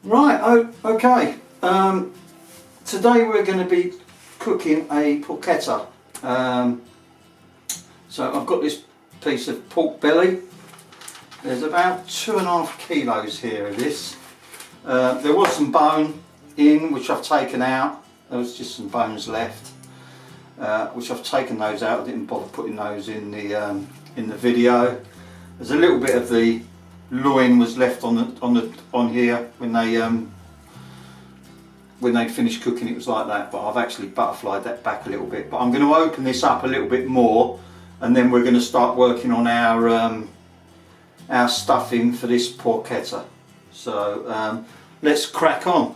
Right, okay. Today we're going to be cooking a porchetta. So I've got this piece of pork belly. There's about 2.5 kilos here of this. There was some bone in which I've taken out. There was just some bones left, which I've taken those out. I didn't bother putting those in the video. There's a little bit of the loin was left on here when they finished cooking. It was like that, but I've actually butterflied that back a little bit. But I'm going to open this up a little bit more, and then we're going to start working on our stuffing for this porchetta. So let's crack on.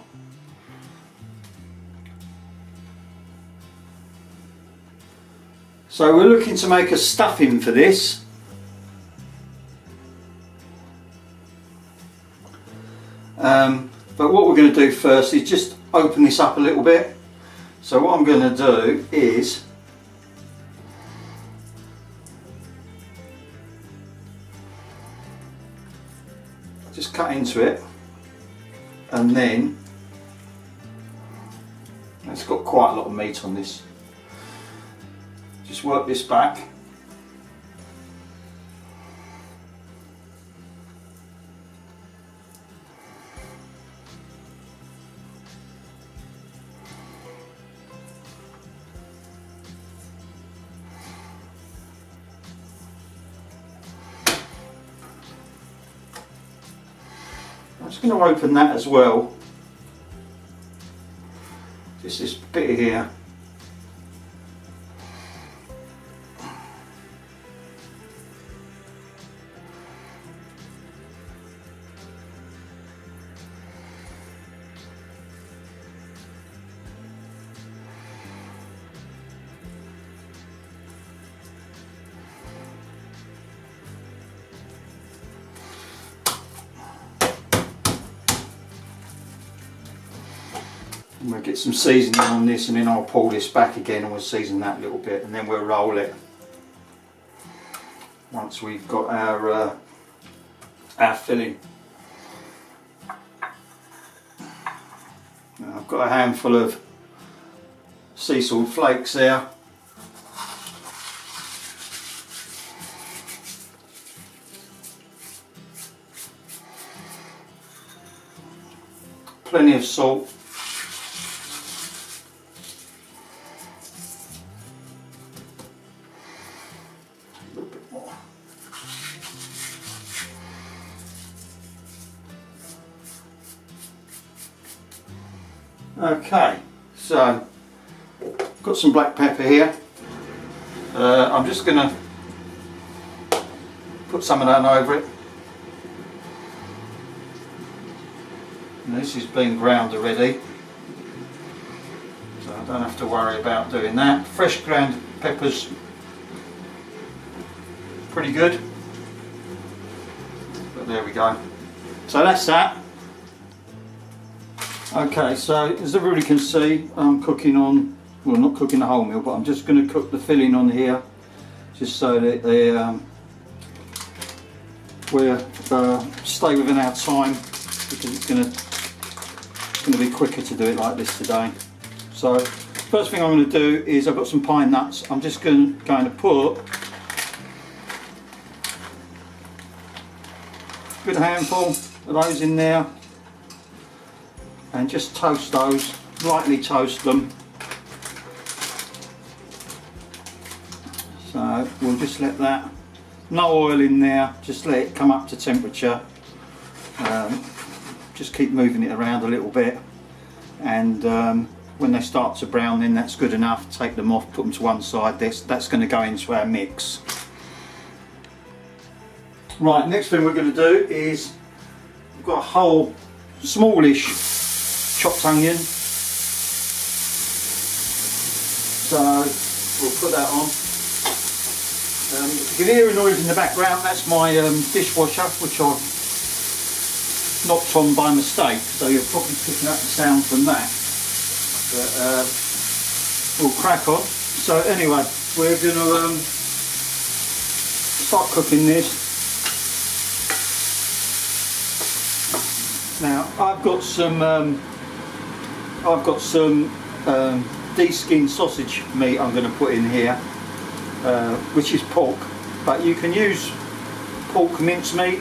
So we're looking to make a stuffing for this. But what we're going to do first is just open this up a little bit. So what I'm going to do is just cut into it, and then it's got quite a lot of meat on this. Just work this back. I'm just going to open that as well. Just this bit here. And we'll get some seasoning on this, and then I'll pull this back again and we'll season that a little bit, and then we'll roll it once we've got our filling. Now I've got a handful of sea salt flakes there. Plenty of salt. Okay, so got some black pepper here. I'm just going to put some of that over it. And this has been ground already, so I don't have to worry about doing that. Fresh ground peppers, pretty good. But there we go. So that's that. Okay, so as everybody can see, I'm cooking on, well, not cooking the whole meal, but I'm just going to cook the filling on here, just so that they stay within our time, because it's going to be quicker to do it like this today. So first thing I'm going to do is, I've got some pine nuts. I'm just going to put a good handful of those in there, and just toast those, lightly toast them. So we'll just let that, no oil in there, just let it come up to temperature. Just keep moving it around a little bit, and when they start to brown, then that's good enough. Take them off, put them to one side. That's going to go into our mix. Right, next thing we're going to do is, we've got a whole smallish chopped onion, so we'll put that on. If you can hear a noise in the background, that's my dishwasher, which I've knocked on by mistake, so you're probably picking up the sound from that. But we'll crack on. So anyway, we're going to start cooking this. Now I've got some de-skinned sausage meat I'm going to put in here, which is pork, but you can use pork mincemeat,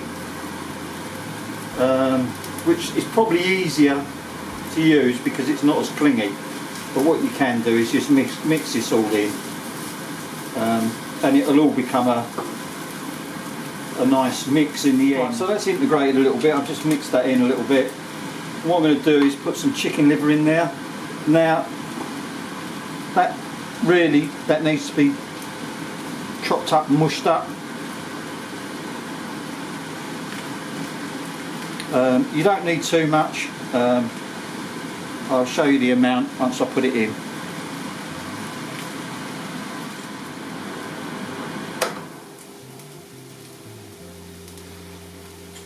which is probably easier to use because it's not as clingy. But what you can do is just mix this all in, and it'll all become a nice mix in the end. Right, so that's integrated a little bit. I've just mixed that in a little bit. What I'm going to do is put some chicken liver in there. Now that needs to be chopped up and mushed up. You don't need too much. I'll show you the amount once I put it in.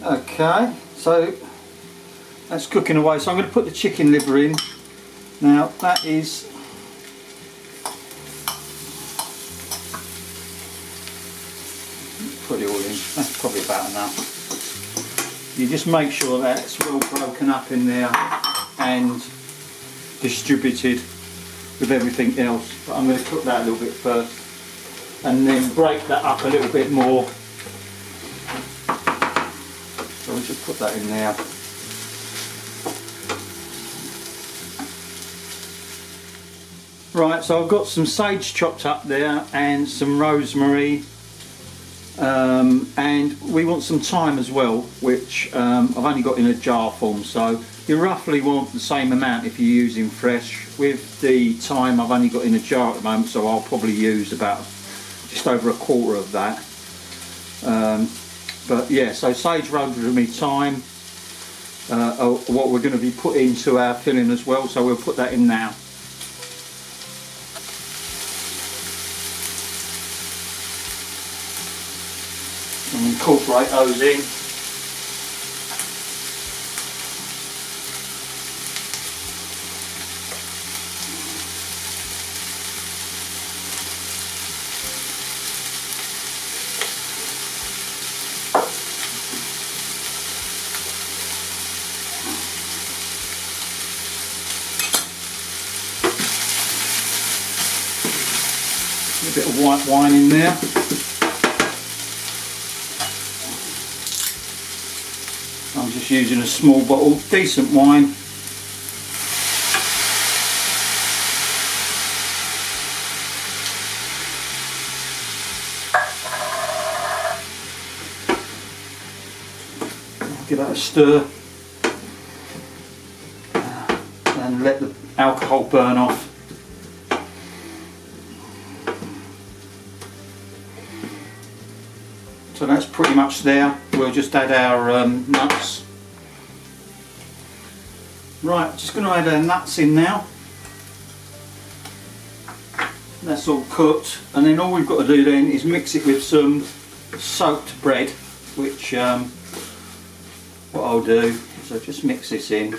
Okay, so that's cooking away. So I'm going to put the chicken liver in. Now that is put it all in. That's probably about enough. You just make sure that it's well broken up in there and distributed with everything else. But I'm going to cook that a little bit first and then break that up a little bit more. So we'll just put that in there. Right, so I've got some sage chopped up there and some rosemary, and we want some thyme as well, which I've only got in a jar form, so you roughly want the same amount if you're using fresh. With the thyme I've only got in a jar at the moment, so I'll probably use about just over a quarter of that. But yeah, so sage, rosemary, thyme, what we're going to be put into our filling as well, so we'll put that in now. And incorporate those in. A bit of white wine in there. I'm just using a small bottle, decent wine. Give that a stir and let the alcohol burn off. So that's pretty much there. We'll just add our nuts. Right, just going to add our nuts in now. That's all cooked, and then all we've got to do then is mix it with some soaked bread, which what I'll do is I'll just mix this in.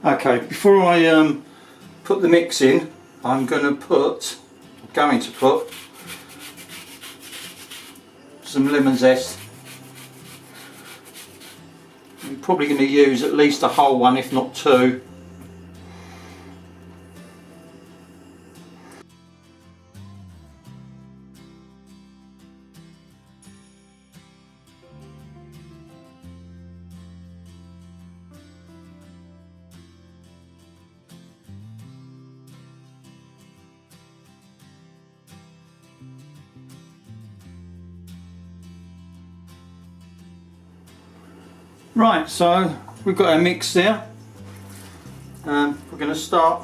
Okay, before I put the mix in, I'm going to put some lemon zest. I'm probably going to use at least a whole one, if not two. Right, so we've got our mix there. We're going to start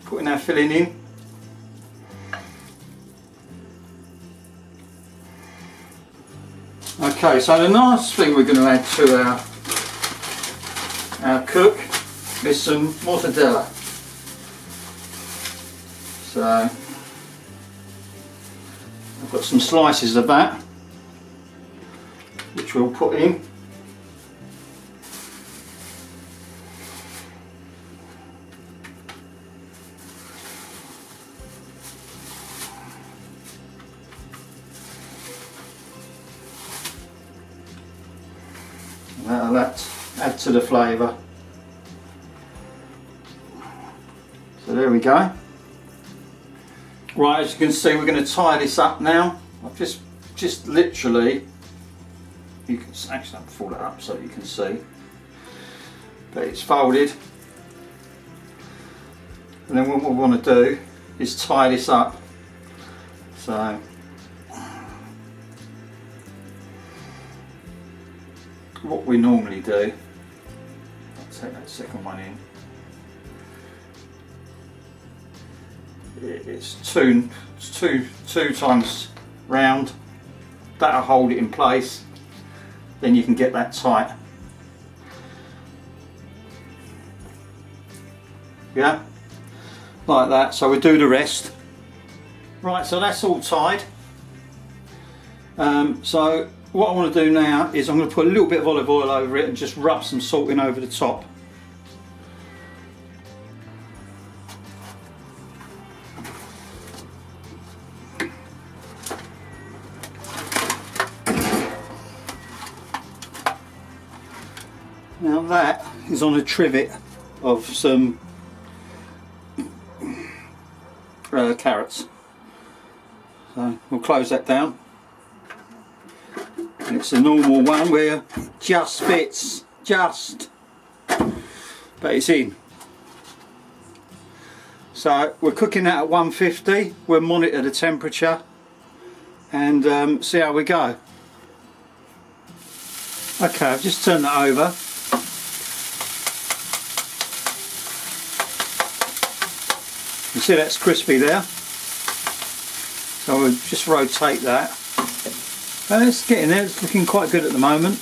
putting our filling in. Okay, so the last thing we're going to add to our cook is some mortadella. So I've got some slices of that which we'll put in. That'll add to the flavour. So there we go. Right, as you can see, we're going to tie this up now. I've just literally, you can actually fold it up so you can see, but it's folded. And then what we want to do is tie this up. So what we normally do, I'll take that second one in. It's two times round. That'll hold it in place. Then you can get that tight. Yeah, like that. So we do the rest. Right, so that's all tied. So what I want to do now is I'm going to put a little bit of olive oil over it and just rub some salt in over the top. Now that is on a trivet of some carrots. So we'll close that down. And it's a normal one where just fits, but it's in. So we're cooking that at 150. We'll monitor the temperature and see how we go. Okay, I've just turned that over. You see that's crispy there. So we'll just rotate that. And it's getting there, it's looking quite good at the moment.